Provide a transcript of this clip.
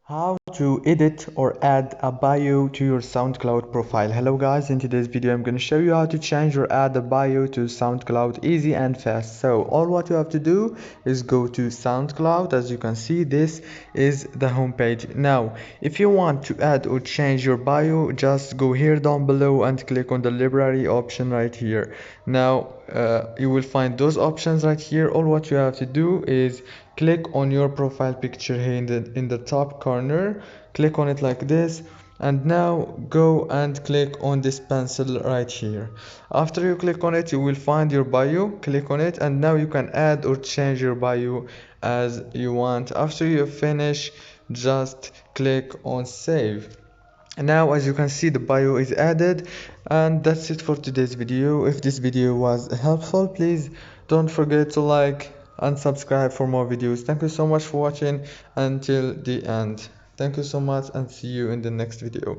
How to edit or add a bio to your SoundCloud profile. Hello guys, in today's video I'm going to show you how to change or add a bio to SoundCloud easy and fast. So all what you have to do is go to SoundCloud. As you can see, this is the homepage. Now if you want to add or change your bio, just go here down below and click on the library option right here. Now you will find those options right here. All what you have to do is click on your profile picture here in the top corner. Click on it like this, and now go and click on this pencil right here. After you click on it, you will find your bio. Click on it, and now you can add or change your bio as you want. After you finish, just click on save. And now as you can see, the bio is added. And that's it for today's video. If this video was helpful, please don't forget to like and subscribe for more videos. Thank you so much for watching until the end. Thank you so much, and see you in the next video.